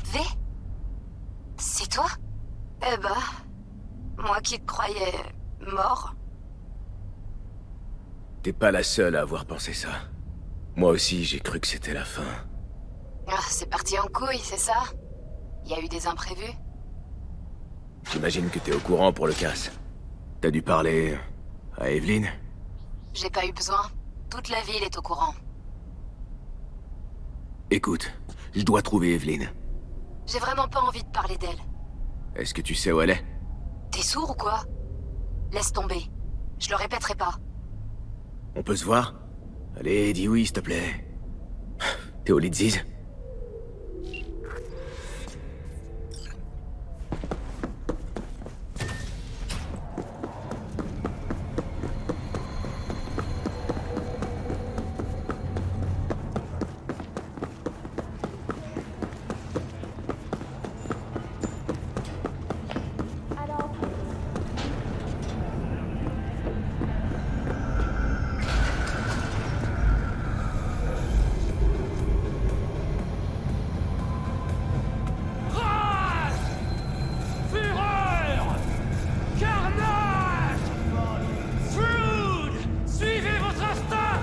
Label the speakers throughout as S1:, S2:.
S1: V? C'est toi? Eh ben, moi qui te croyais mort.
S2: T'es pas la seule à avoir pensé ça. Moi aussi, j'ai cru que c'était la fin.
S1: Ah, c'est parti en couille, c'est ça? Y a eu des imprévus?
S2: J'imagine que t'es au courant pour le casse. T'as dû parler à Evelyn?
S1: J'ai pas eu besoin. Toute la ville est au courant.
S2: Écoute, je dois trouver Evelyn.
S1: J'ai vraiment pas envie de parler d'elle.
S2: Est-ce que tu sais où elle est?
S1: T'es sourd ou quoi? Laisse tomber. Je le répéterai pas.
S2: On peut se voir? Allez, dis oui, s'il te plaît. T'es au Lidziz?
S3: Fureur! Carnage! Food! Suivez votre instinct!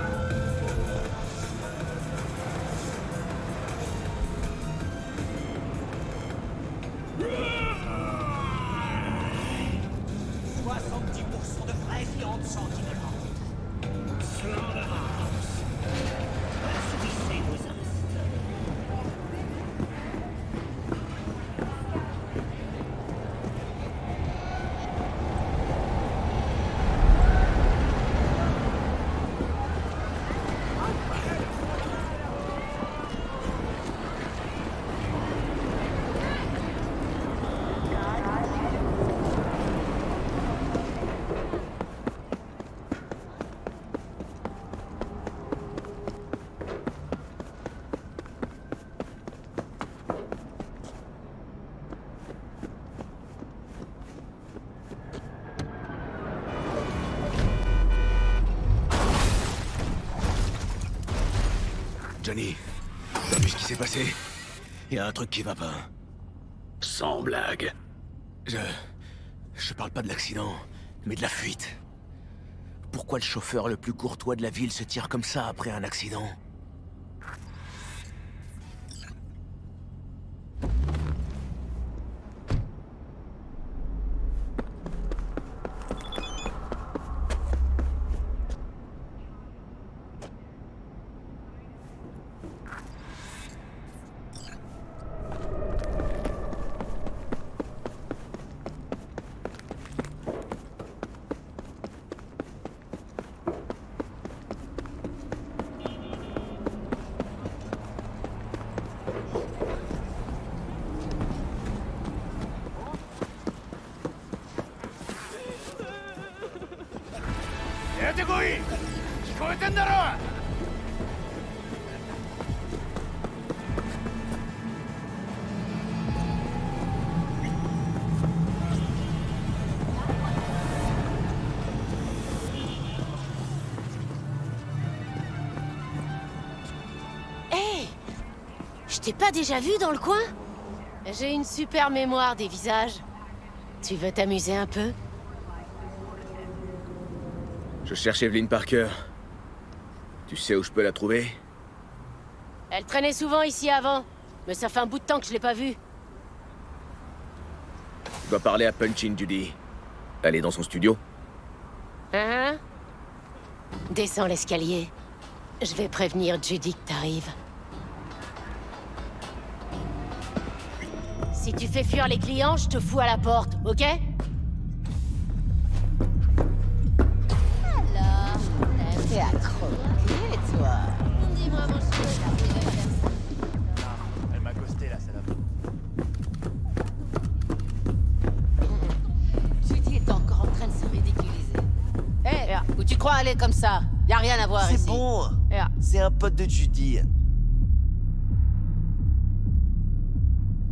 S3: % de vraie viande sanguinolente. Slaughterhouse. Assouvissez vos instincts.
S2: Johnny, t'as vu ce qui s'est passé? Y a un truc qui va pas.
S4: Sans blague.
S2: Je parle pas de l'accident, mais de la fuite. Pourquoi le chauffeur le plus courtois de la ville se tire comme ça après un accident?
S5: Hé! Je t'ai pas déjà vu dans le coin? J'ai une super mémoire des visages. Tu veux t'amuser un peu?
S2: Je cherche Evelyn Parker. Tu sais où je peux la trouver?
S5: Elle traînait souvent ici avant, mais ça fait un bout de temps que je l'ai pas vue.
S2: Je dois parler à Punchin Judy. Elle est dans son studio?
S5: Hein? Descends l'escalier. Je vais prévenir Judy que t'arrives. Si tu fais fuir les clients, je te fous à la porte, ok?
S6: Alors, t'es à croquer, toi.
S5: On dit vraiment
S3: Elle m'a ghosté là, celle-là.
S6: Judy est encore en train de se ridiculiser. Hé, où tu crois aller comme ça? Y a rien à voir ici.
S7: C'est bon.
S6: Yeah.
S7: C'est un pote de Judy.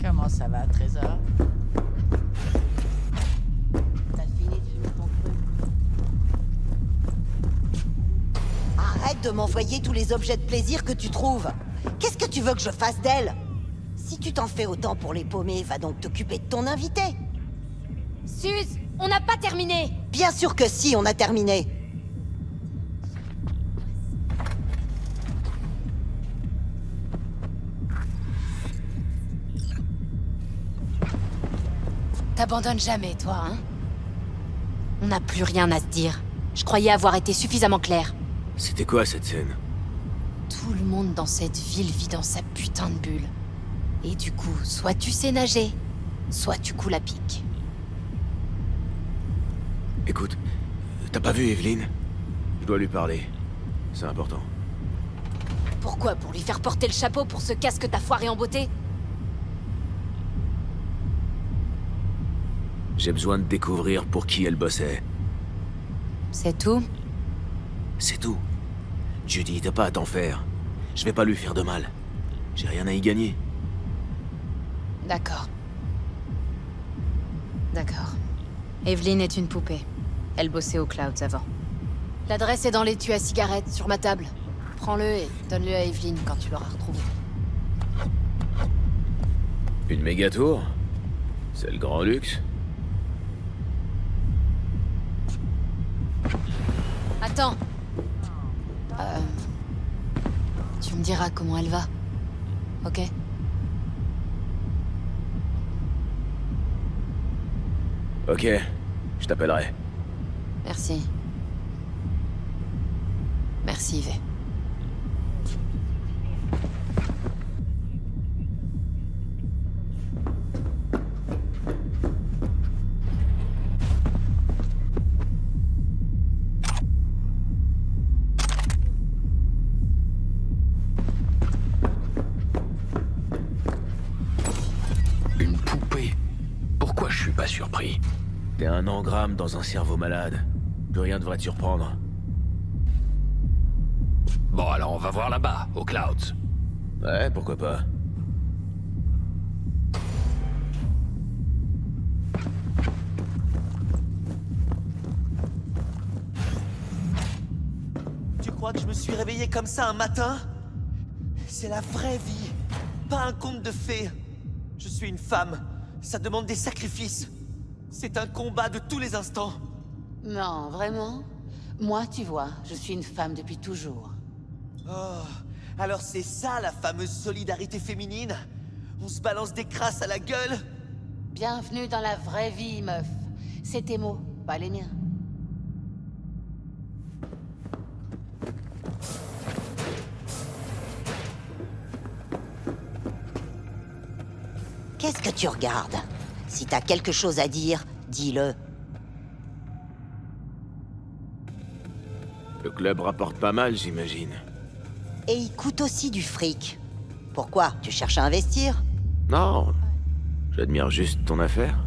S6: Comment ça va, Trésor? T'as fini de fumer ton truc? Arrête de m'envoyer tous les objets de plaisir que tu trouves. Qu'est-ce que tu veux que je fasse d'elle?
S7: Si tu t'en fais autant pour les paumer, va donc t'occuper de ton invité.
S1: Suze, on n'a pas terminé.
S7: Bien sûr que si, on a terminé.
S1: T'abandonnes jamais, toi, hein? On n'a plus rien à se dire. Je croyais avoir été suffisamment clair.
S2: C'était quoi cette scène?
S1: Tout le monde dans cette ville vit dans sa putain de bulle. Et du coup, soit tu sais nager, soit tu coules à pic.
S2: Écoute, t'as pas vu Evelyn? Je dois lui parler. C'est important.
S1: Pourquoi? Pour lui faire porter le chapeau pour ce casque t'as foiré en beauté?
S2: J'ai besoin de découvrir pour qui elle bossait.
S1: C'est tout?
S2: C'est tout. Judy, t'as pas à t'en faire. Je vais pas lui faire de mal. J'ai rien à y gagner.
S1: D'accord. D'accord. Evelyn est une poupée. Elle bossait au Clouds avant. L'adresse est dans l'étui à cigarettes, sur ma table. Prends-le et donne-le à Evelyn quand tu l'auras retrouvé.
S2: Une méga tour? C'est le grand luxe?
S1: Attends. Tu me diras comment elle va. Ok?
S2: Ok, je t'appellerai.
S1: Merci. Merci, Yves.
S4: Une poupée? Pourquoi je suis pas surpris?
S2: T'es un engramme dans un cerveau malade. Plus rien devrait te surprendre.
S4: Bon, alors on va voir là-bas, aux Clouds.
S2: Ouais, pourquoi pas.
S8: Tu crois que je me suis réveillé comme ça un matin? C'est la vraie vie, pas un conte de fées. Je suis une femme, ça demande des sacrifices. C'est un combat de tous les instants.
S6: Non, vraiment? Moi, tu vois, je suis une femme depuis toujours.
S8: Oh, alors c'est ça la fameuse solidarité féminine? On se balance des crasses à la gueule?
S6: Bienvenue dans la vraie vie, meuf. C'est tes mots, pas les miens.
S7: Qu'est-ce que tu regardes? Si t'as quelque chose à dire, dis-le.
S2: Le club rapporte pas mal, j'imagine.
S7: Et il coûte aussi du fric. Pourquoi? Tu cherches à investir?
S2: Non, j'admire juste ton affaire.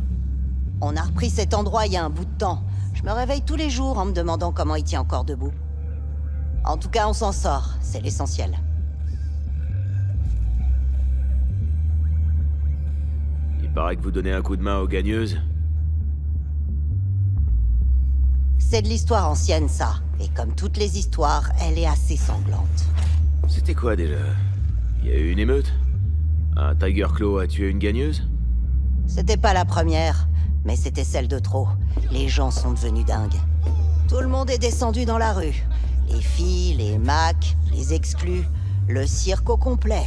S7: On a repris cet endroit il y a un bout de temps. Je me réveille tous les jours en me demandant comment il tient encore debout. En tout cas, on s'en sort, c'est l'essentiel.
S2: Il paraît que vous donnez un coup de main aux gagneuses.
S7: C'est de l'histoire ancienne, ça. Et comme toutes les histoires, elle est assez sanglante.
S2: C'était quoi déjà? Il y a eu une émeute? Un Tiger Claw a tué une gagneuse?
S7: C'était pas la première, mais c'était celle de trop. Les gens sont devenus dingues. Tout le monde est descendu dans la rue. Les filles, les Macs, les exclus, le cirque au complet.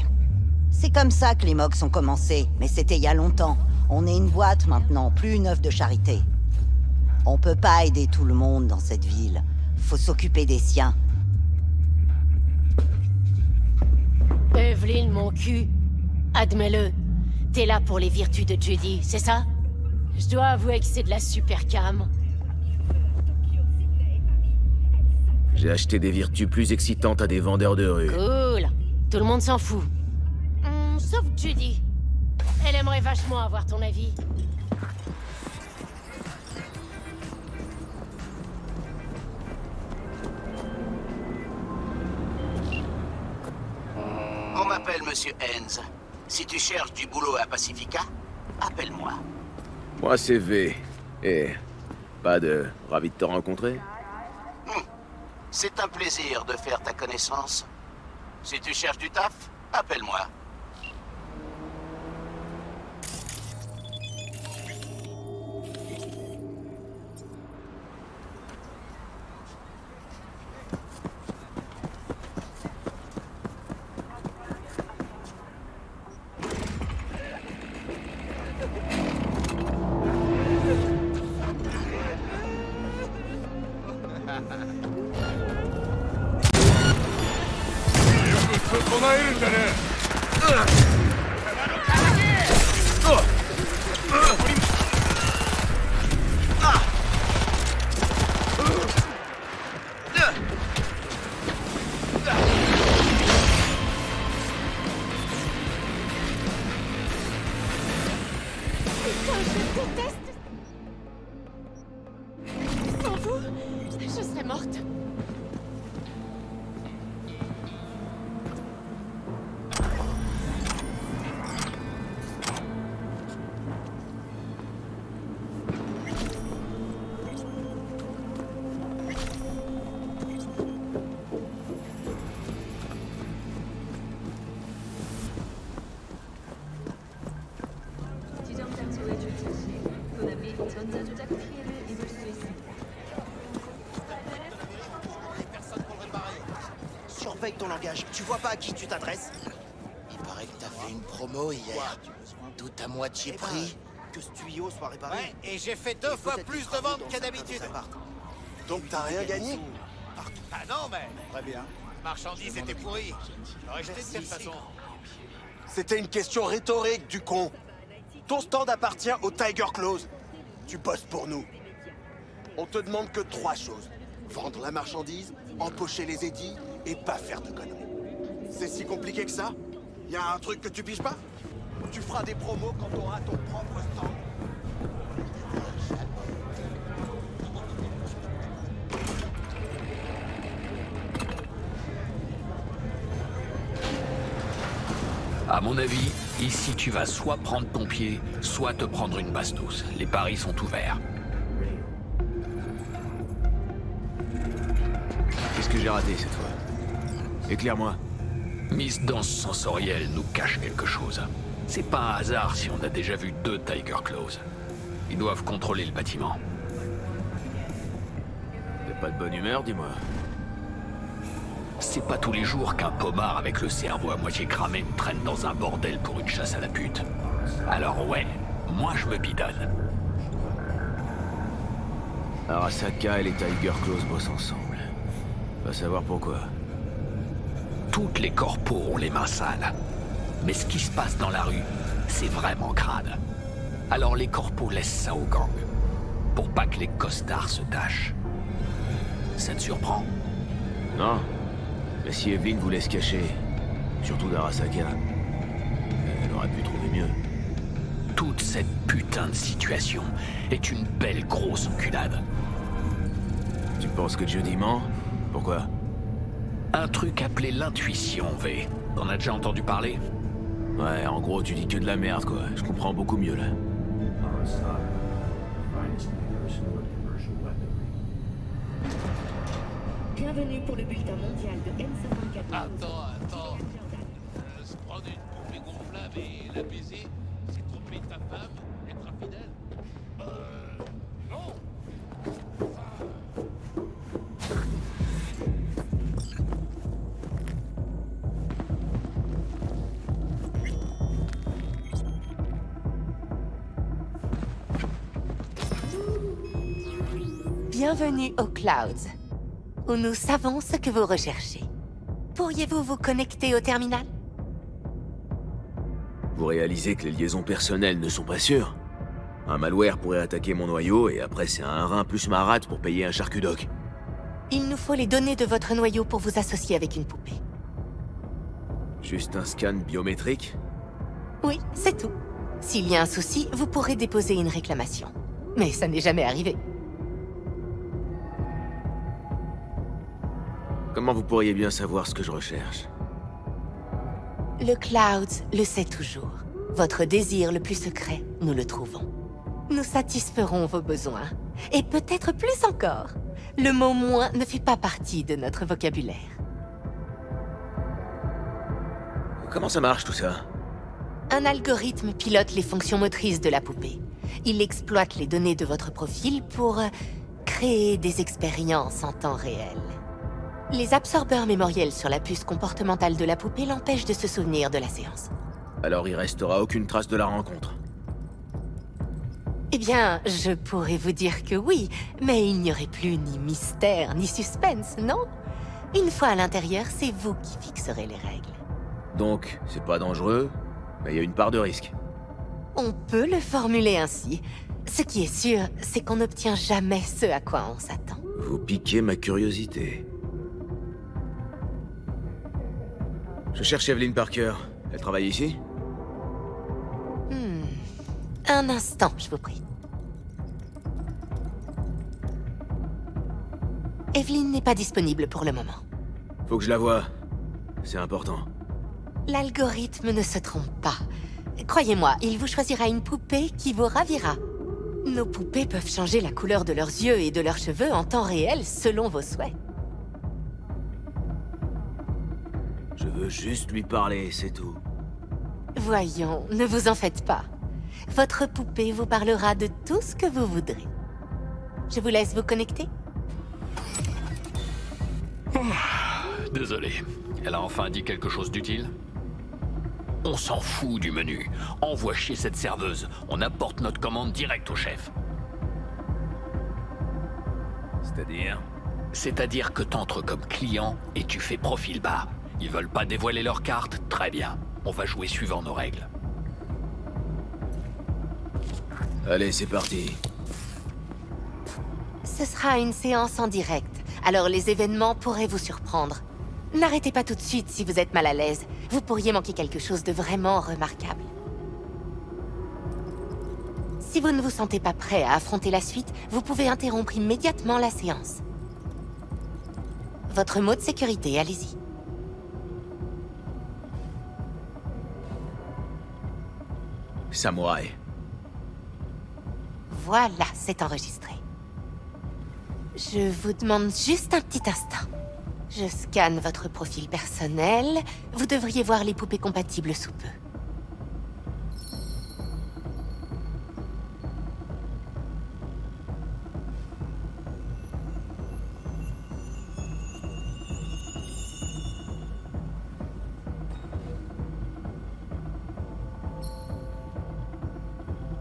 S7: C'est comme ça que les Mox ont commencé, mais c'était il y a longtemps. On est une boîte maintenant, plus une œuvre de charité. On peut pas aider tout le monde dans cette ville. Faut s'occuper des siens.
S5: Evelyn, mon cul, admets-le. T'es là pour les vertus de Judy, c'est ça? Je dois avouer que c'est de la super cam.
S2: J'ai acheté des vertus plus excitantes à des vendeurs de rue.
S5: Cool. Tout le monde s'en fout. Sauf Judy. Elle aimerait vachement avoir ton avis.
S9: On m'appelle Monsieur Hens. Si tu cherches du boulot à Pacifica, appelle-moi.
S2: Moi, c'est V. Et pas de ravi de te rencontrer.
S9: C'est un plaisir de faire ta connaissance. Si tu cherches du taf, appelle-moi.
S5: Sans vous, je serais morte.
S10: 지정 장소에 주차 시 도난 및 전자조작 피해를 입을 수 있습니다.
S8: Surveille ton langage. Tu vois pas à qui tu t'adresses?
S11: Il paraît que t'as fait une promo hier. Tout à moitié prix.
S8: Que ce tuyau soit réparé.
S11: Ouais, et j'ai fait 2 fois plus de ventes qu'à d'habitude.
S8: Donc t'as rien gagné?
S11: Ah non, mais
S8: Très bien.
S11: marchandise était pourrie. J'aurais jeté de cette façon.
S8: C'était une question rhétorique, du con. Ton stand appartient au Tiger Claws. Tu bosses pour nous. On te demande que 3 choses. Vendre la marchandise, empocher les édits et pas faire de conneries. C'est si compliqué que ça? Y a un truc que tu piges pas? Tu feras des promos quand t'auras ton propre stand.
S4: À mon avis, ici tu vas soit prendre ton pied, soit te prendre une bastos. Les paris sont ouverts.
S2: Qu'est-ce que j'ai raté cette fois? Éclaire-moi.
S4: Miss Danse Sensorielle nous cache quelque chose. C'est pas un hasard si on a déjà vu 2 Tiger Claws. Ils doivent contrôler le bâtiment.
S2: T'as pas de bonne humeur, dis-moi.
S4: C'est pas tous les jours qu'un pommard avec le cerveau à moitié cramé me traîne dans un bordel pour une chasse à la pute. Alors ouais, moi je me bidonne.
S2: Arasaka et les Tiger Claws bossent ensemble. Va savoir pourquoi.
S4: Toutes les corpos ont les mains sales. Mais ce qui se passe dans la rue, c'est vraiment crade. Alors les corpos laissent ça aux gangs. Pour pas que les costards se tâchent. Ça te surprend?
S2: Non. Mais si Evelyn voulait se cacher, surtout d'Arasaka, elle aurait pu trouver mieux.
S4: Toute cette putain de situation est une belle grosse enculade.
S2: Tu penses que Jody ment? Pourquoi?
S4: Un truc appelé l'intuition, V. T'en as déjà entendu parler?
S2: Ouais, en gros, tu dis que de la merde, quoi. Je comprends beaucoup mieux, là.
S10: Bienvenue pour le bulletin mondial de M54.
S11: Attends. Se prendre une poupée gonflable et la baiser, c'est tromper ta femme, être infidèle? Non.
S5: Bienvenue aux Clouds, où nous savons ce que vous recherchez. Pourriez-vous vous connecter au terminal?
S2: Vous réalisez que les liaisons personnelles ne sont pas sûres? Un malware pourrait attaquer mon noyau et après c'est un rein plus ma rate pour payer un charcudoc.
S5: Il nous faut les données de votre noyau pour vous associer avec une poupée.
S2: Juste un scan biométrique?
S5: Oui, c'est tout. S'il y a un souci, vous pourrez déposer une réclamation. Mais ça n'est jamais arrivé.
S2: Comment vous pourriez bien savoir ce que je recherche?
S5: Le Clouds le sait toujours. Votre désir le plus secret, nous le trouvons. Nous satisferons vos besoins. Et peut-être plus encore. Le mot « moins » ne fait pas partie de notre vocabulaire.
S2: Comment ça marche tout ça?
S5: Un algorithme pilote les fonctions motrices de la poupée. Il exploite les données de votre profil pour créer des expériences en temps réel. Les absorbeurs mémoriels sur la puce comportementale de la poupée l'empêchent de se souvenir de la séance.
S2: Alors il restera aucune trace de la rencontre.
S5: Eh bien, je pourrais vous dire que oui, mais il n'y aurait plus ni mystère ni suspense, non? Une fois à l'intérieur, c'est vous qui fixerez les règles.
S2: Donc, c'est pas dangereux, mais il y a une part de risque.
S5: On peut le formuler ainsi. Ce qui est sûr, c'est qu'on n'obtient jamais ce à quoi on s'attend.
S2: Vous piquez ma curiosité. Je cherche Evelyn Parker. Elle travaille ici?
S5: Un instant, je vous prie. Evelyn n'est pas disponible pour le moment.
S2: Faut que je la voie. C'est important.
S5: L'algorithme ne se trompe pas. Croyez-moi, il vous choisira une poupée qui vous ravira. Nos poupées peuvent changer la couleur de leurs yeux et de leurs cheveux en temps réel selon vos souhaits.
S2: Je veux juste lui parler, c'est tout.
S5: Voyons, ne vous en faites pas. Votre poupée vous parlera de tout ce que vous voudrez. Je vous laisse vous connecter.
S4: Désolé. Elle a enfin dit quelque chose d'utile? On s'en fout du menu. Envoie chier cette serveuse. On apporte notre commande direct au chef.
S2: C'est-à-dire?
S4: C'est-à-dire que t'entres comme client et tu fais profil bas. Ils veulent pas dévoiler leur carte? Très bien. On va jouer suivant nos règles.
S2: Allez, c'est parti.
S5: Ce sera une séance en direct, alors les événements pourraient vous surprendre. N'arrêtez pas tout de suite si vous êtes mal à l'aise. Vous pourriez manquer quelque chose de vraiment remarquable. Si vous ne vous sentez pas prêt à affronter la suite, vous pouvez interrompre immédiatement la séance. Votre mot de sécurité, allez-y.
S2: Samouraï.
S5: Voilà, c'est enregistré. Je vous demande juste un petit instant. Je scanne votre profil personnel. Vous devriez voir les poupées compatibles sous peu.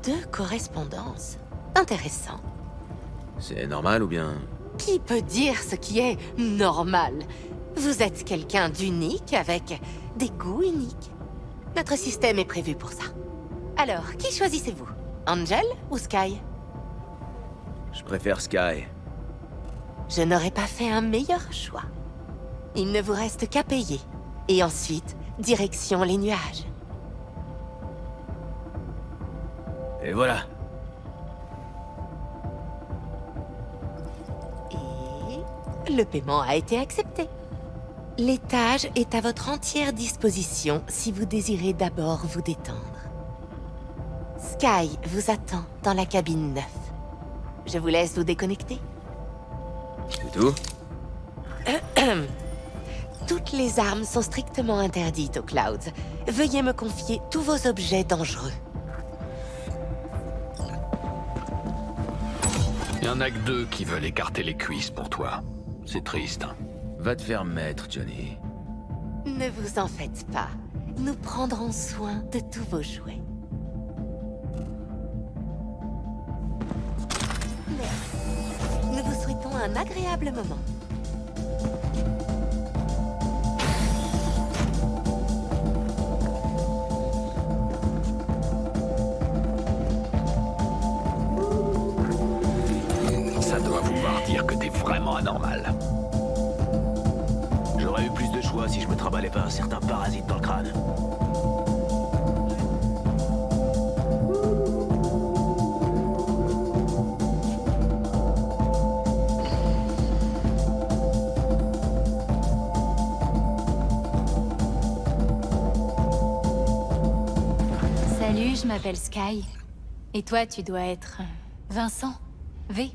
S5: Deux correspondances. Intéressant.
S2: C'est normal ou bien...
S5: Qui peut dire ce qui est normal? Vous êtes quelqu'un d'unique avec des goûts uniques. Notre système est prévu pour ça. Alors, qui choisissez-vous? Angel ou Sky?
S2: Je préfère Sky.
S5: Je n'aurais pas fait un meilleur choix. Il ne vous reste qu'à payer. Et ensuite, direction les nuages.
S2: Et voilà.
S5: Et le paiement a été accepté. L'étage est à votre entière disposition si vous désirez d'abord vous détendre. Sky vous attend dans la cabine 9. Je vous laisse vous déconnecter.
S2: C'est tout?
S5: Toutes les armes sont strictement interdites aux Clouds. Veuillez me confier tous vos objets dangereux.
S4: Il y en a que deux qui veulent écarter les cuisses pour toi. C'est triste. Hein.
S2: Va te faire mettre, Johnny.
S5: Ne vous en faites pas. Nous prendrons soin de tous vos jouets. Merci. Nous vous souhaitons un agréable moment.
S4: Ça doit vouloir dire que t'es vraiment anormal.
S2: J'aurais eu plus de choix si je me trimballais pas un certain parasite dans le crâne.
S1: Salut, je m'appelle Sky. Et toi, tu dois être... Vincent? V?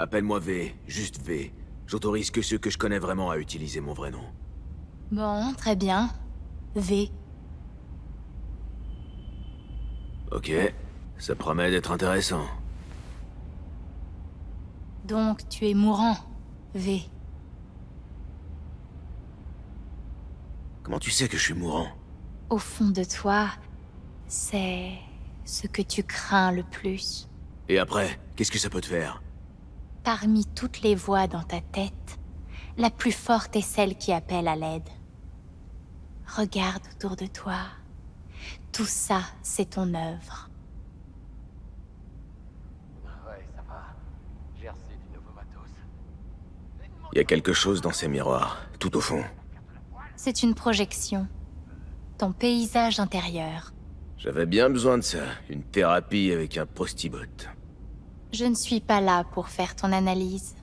S2: Appelle-moi V, juste V. J'autorise que ceux que je connais vraiment à utiliser mon vrai nom.
S1: Bon, très bien. V.
S2: Ok, ça promet d'être intéressant.
S1: Donc, tu es mourant, V.
S2: Comment tu sais que je suis mourant?
S1: Au fond de toi, c'est ce que tu crains le plus.
S2: Et après, qu'est-ce que ça peut te faire?
S5: Parmi toutes les voix dans ta tête, la plus forte est celle qui appelle à l'aide. Regarde autour de toi. Tout ça, c'est ton œuvre.
S12: Ouais, ça va. J'ai reçu du nouveau matos.
S2: Il y a quelque chose dans ces miroirs, tout au fond.
S5: C'est une projection. Ton paysage intérieur.
S2: J'avais bien besoin de ça, une thérapie avec un prostibot.
S5: Je ne suis pas là pour faire ton analyse.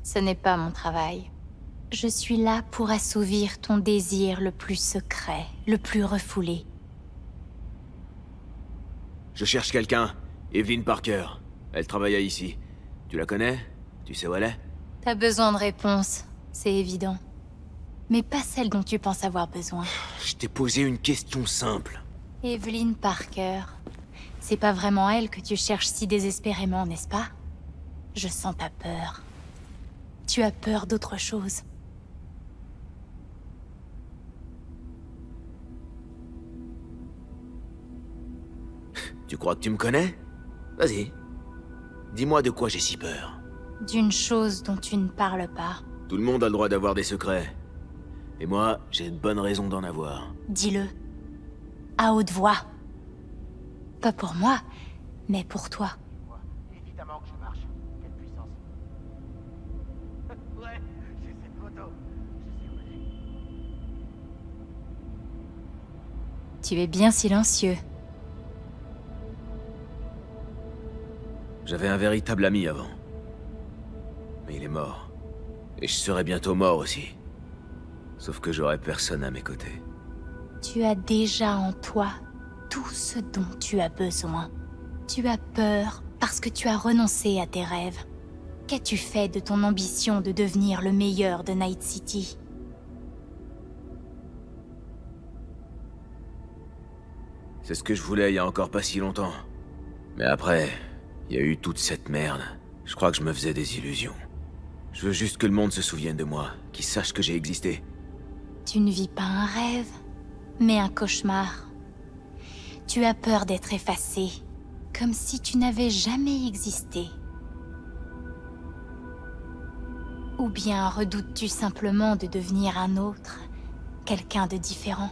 S5: Ce n'est pas mon travail. Je suis là pour assouvir ton désir le plus secret, le plus refoulé.
S2: Je cherche quelqu'un, Evelyn Parker. Elle travaillait ici. Tu la connais? Tu sais où elle est?
S5: T'as besoin de réponses, c'est évident. Mais pas celle dont tu penses avoir besoin.
S2: Je t'ai posé une question simple.
S5: Evelyn Parker. C'est pas vraiment elle que tu cherches si désespérément, n'est-ce pas? Je sens ta peur. Tu as peur d'autre chose.
S2: Tu crois que tu me connais? Vas-y. Dis-moi de quoi j'ai si peur.
S5: D'une chose dont tu ne parles pas.
S2: Tout le monde a le droit d'avoir des secrets. Et moi, j'ai de bonnes raisons d'en avoir.
S5: Dis-le. À haute voix. Pas pour moi, mais pour toi.
S12: Évidemment que je marche. Quelle puissance. Ouais, j'ai cette photo. Je sais où elle est.
S5: Tu es bien silencieux.
S2: J'avais un véritable ami avant. Mais il est mort. Et je serai bientôt mort aussi. Sauf que j'aurai personne à mes côtés.
S5: Tu as déjà en toi tout ce dont tu as besoin. Tu as peur parce que tu as renoncé à tes rêves. Qu'as-tu fait de ton ambition de devenir le meilleur de Night City?
S2: C'est ce que je voulais il y a encore pas si longtemps. Mais après, il y a eu toute cette merde. Je crois que je me faisais des illusions. Je veux juste que le monde se souvienne de moi, qu'il sache que j'ai existé.
S5: Tu ne vis pas un rêve, mais un cauchemar. Tu as peur d'être effacé, comme si tu n'avais jamais existé. Ou bien redoutes-tu simplement de devenir un autre, quelqu'un de différent?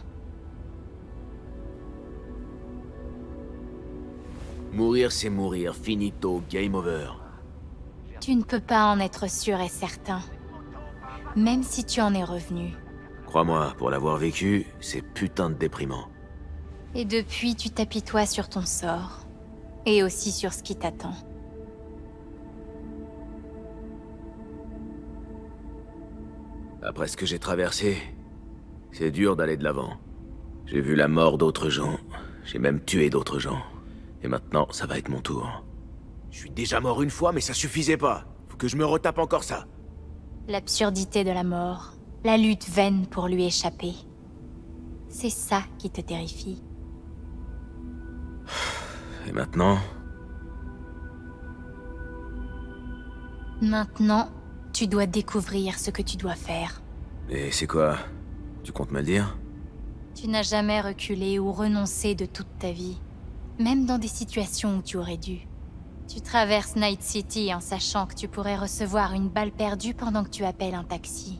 S2: Mourir, c'est mourir. Finito, game over.
S5: Tu ne peux pas en être sûr et certain, même si tu en es revenu.
S2: Crois-moi, pour l'avoir vécu, c'est putain de déprimant.
S5: Et depuis, tu t'apitoies sur ton sort, et aussi sur ce qui t'attend.
S2: Après ce que j'ai traversé, c'est dur d'aller de l'avant. J'ai vu la mort d'autres gens, j'ai même tué d'autres gens. Et maintenant, ça va être mon tour. Je suis déjà mort une fois, mais ça suffisait pas. Faut que je me retape encore ça.
S5: L'absurdité de la mort, la lutte vaine pour lui échapper. C'est ça qui te terrifie.
S2: Et maintenant?
S5: Maintenant, tu dois découvrir ce que tu dois faire.
S2: Et c'est quoi? Tu comptes me le dire?
S5: Tu n'as jamais reculé ou renoncé de toute ta vie, même dans des situations où tu aurais dû. Tu traverses Night City en sachant que tu pourrais recevoir une balle perdue pendant que tu appelles un taxi.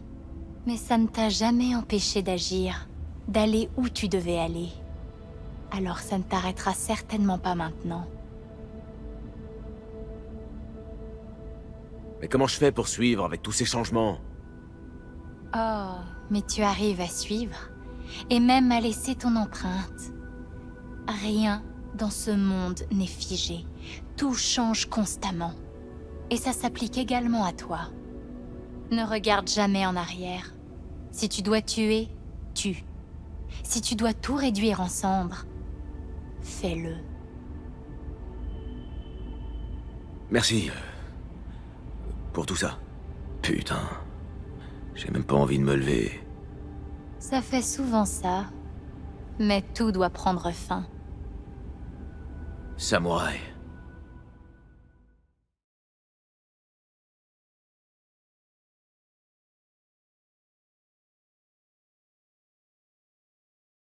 S5: Mais ça ne t'a jamais empêché d'agir, d'aller où tu devais aller. Alors ça ne t'arrêtera certainement pas maintenant.
S2: Mais comment je fais pour suivre avec tous ces changements?
S5: Oh, mais tu arrives à suivre, et même à laisser ton empreinte. Rien dans ce monde n'est figé. Tout change constamment. Et ça s'applique également à toi. Ne regarde jamais en arrière. Si tu dois tuer, tue. Si tu dois tout réduire en cendres, fais-le.
S2: Merci. Pour tout ça. Putain. J'ai même pas envie de me lever.
S5: Ça fait souvent ça. Mais tout doit prendre fin.
S2: Samouraï.